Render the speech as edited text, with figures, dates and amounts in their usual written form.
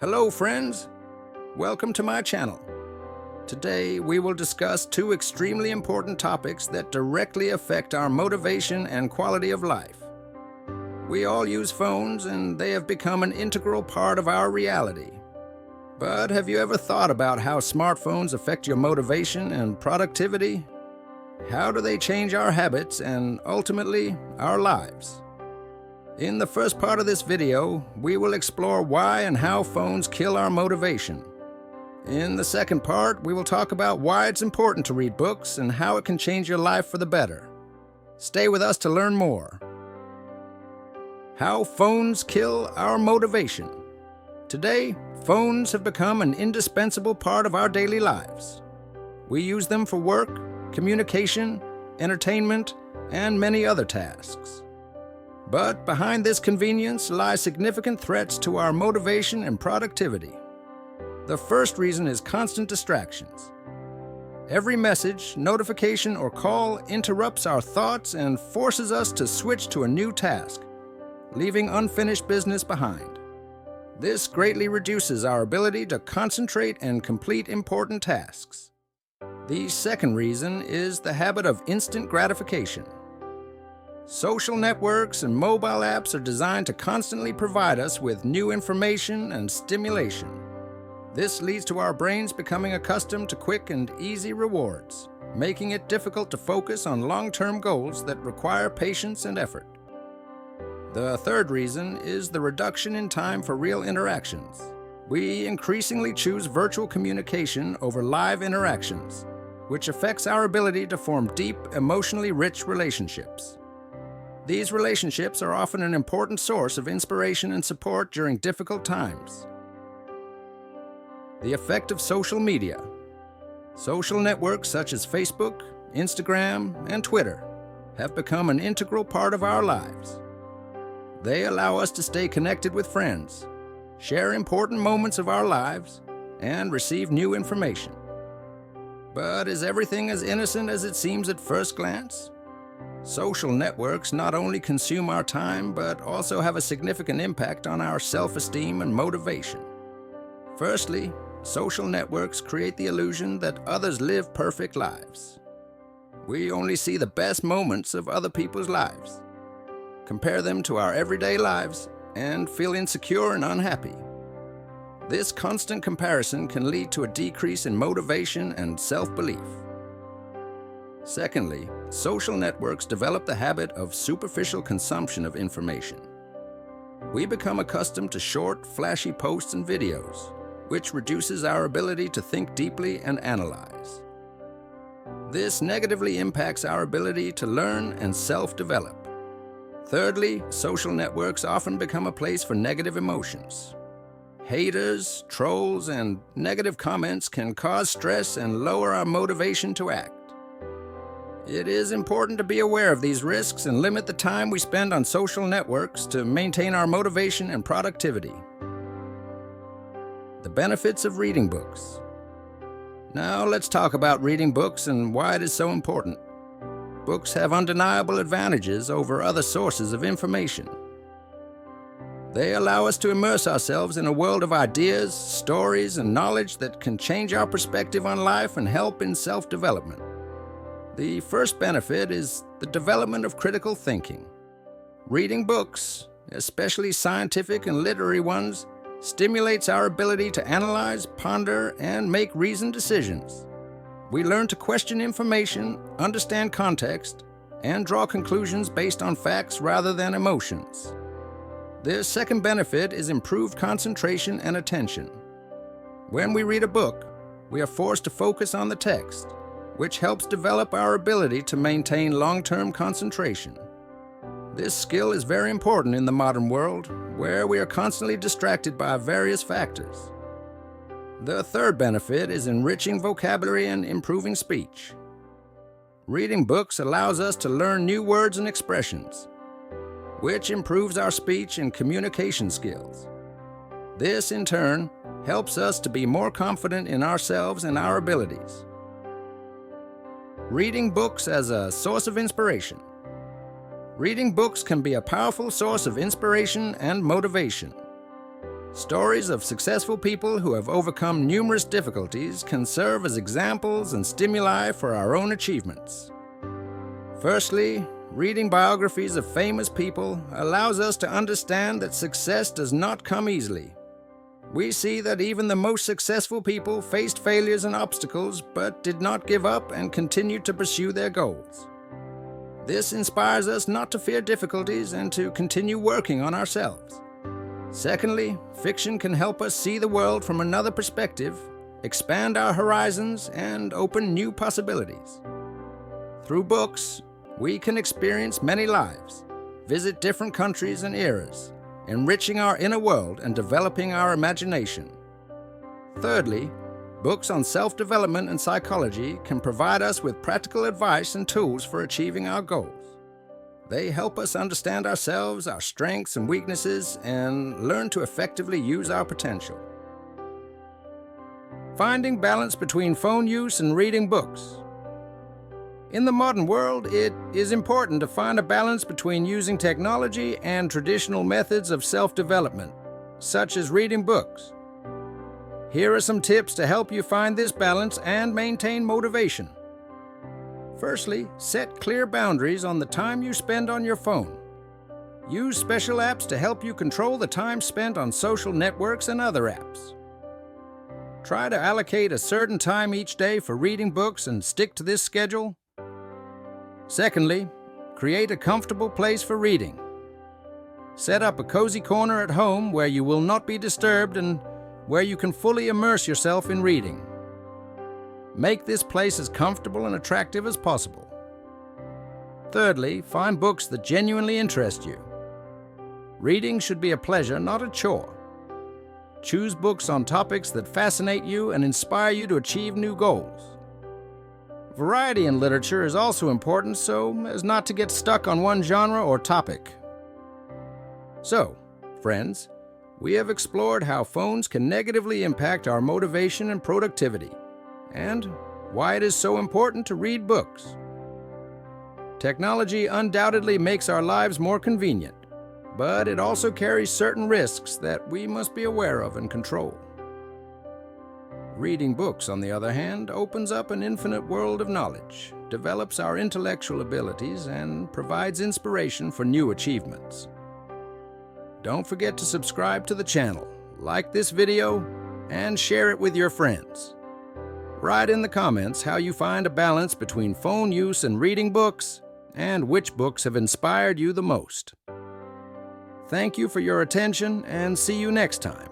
Hello friends, welcome to my channel. Today we will discuss two extremely important topics that directly affect our motivation and quality of life. We all use phones and they have become an integral part of our reality. But have you ever thought about how smartphones affect your motivation and productivity? How do they change our habits and ultimately our lives? In the first part of this video, we will explore why and how phones kill our motivation. In the second part, we will talk about why it's important to read books and how it can change your life for the better. Stay with us to learn more. How phones kill our motivation. Today, phones have become an indispensable part of our daily lives. We use them for work, communication, entertainment, and many other tasks. But behind this convenience lie significant threats to our motivation and productivity. The first reason is constant distractions. Every message, notification, or call interrupts our thoughts and forces us to switch to a new task, leaving unfinished business behind. This greatly reduces our ability to concentrate and complete important tasks. The second reason is the habit of instant gratification. Social networks and mobile apps are designed to constantly provide us with new information and stimulation. This leads to our brains becoming accustomed to quick and easy rewards, making it difficult to focus on long-term goals that require patience and effort. The third reason is the reduction in time for real interactions. We increasingly choose virtual communication over live interactions, which affects our ability to form deep, emotionally rich relationships. These relationships are often an important source of inspiration and support during difficult times. The effect of social media. Social networks such as Facebook, Instagram, and Twitter have become an integral part of our lives. They allow us to stay connected with friends, share important moments of our lives, and receive new information. But is everything as innocent as it seems at first glance? Social networks not only consume our time, but also have a significant impact on our self-esteem and motivation. Firstly, social networks create the illusion that others live perfect lives. We only see the best moments of other people's lives, compare them to our everyday lives, and feel insecure and unhappy. This constant comparison can lead to a decrease in motivation and self-belief. Secondly, social networks develop the habit of superficial consumption of information. We become accustomed to short, flashy posts and videos, which reduces our ability to think deeply and analyze. This negatively impacts our ability to learn and self-develop. Thirdly, social networks often become a place for negative emotions. Haters, trolls, and negative comments can cause stress and lower our motivation to act. It is important to be aware of these risks and limit the time we spend on social networks to maintain our motivation and productivity. The benefits of reading books. Now let's talk about reading books and why it is so important. Books have undeniable advantages over other sources of information. They allow us to immerse ourselves in a world of ideas, stories, and knowledge that can change our perspective on life and help in self-development. The first benefit is the development of critical thinking. Reading books, especially scientific and literary ones, stimulates our ability to analyze, ponder, and make reasoned decisions. We learn to question information, understand context, and draw conclusions based on facts rather than emotions. The second benefit is improved concentration and attention. When we read a book, we are forced to focus on the text, which helps develop our ability to maintain long-term concentration. This skill is very important in the modern world, where we are constantly distracted by various factors. The third benefit is enriching vocabulary and improving speech. Reading books allows us to learn new words and expressions, which improves our speech and communication skills. This, in turn, helps us to be more confident in ourselves and our abilities. Reading books as a source of inspiration. Reading books can be a powerful source of inspiration and motivation. Stories of successful people who have overcome numerous difficulties can serve as examples and stimuli for our own achievements. Firstly, reading biographies of famous people allows us to understand that success does not come easily. We see that even the most successful people faced failures and obstacles but did not give up and continued to pursue their goals. This inspires us not to fear difficulties and to continue working on ourselves. Secondly, fiction can help us see the world from another perspective, expand our horizons, and open new possibilities. Through books, we can experience many lives, visit different countries and eras, enriching our inner world and developing our imagination. Thirdly, books on self-development and psychology can provide us with practical advice and tools for achieving our goals. They help us understand ourselves, our strengths and weaknesses, and learn to effectively use our potential. Finding balance between phone use and reading books. In the modern world, it is important to find a balance between using technology and traditional methods of self-development, such as reading books. Here are some tips to help you find this balance and maintain motivation. Firstly, set clear boundaries on the time you spend on your phone. Use special apps to help you control the time spent on social networks and other apps. Try to allocate a certain time each day for reading books and stick to this schedule. Secondly, create a comfortable place for reading. Set up a cozy corner at home where you will not be disturbed and where you can fully immerse yourself in reading. Make this place as comfortable and attractive as possible. Thirdly, find books that genuinely interest you. Reading should be a pleasure, not a chore. Choose books on topics that fascinate you and inspire you to achieve new goals. Variety in literature is also important so as not to get stuck on one genre or topic. So, friends, we have explored how phones can negatively impact our motivation and productivity, and why it is so important to read books. Technology undoubtedly makes our lives more convenient, but it also carries certain risks that we must be aware of and control. Reading books, on the other hand, opens up an infinite world of knowledge, develops our intellectual abilities, and provides inspiration for new achievements. Don't forget to subscribe to the channel, like this video, and share it with your friends. Write in the comments how you find a balance between phone use and reading books, and which books have inspired you the most. Thank you for your attention, and see you next time.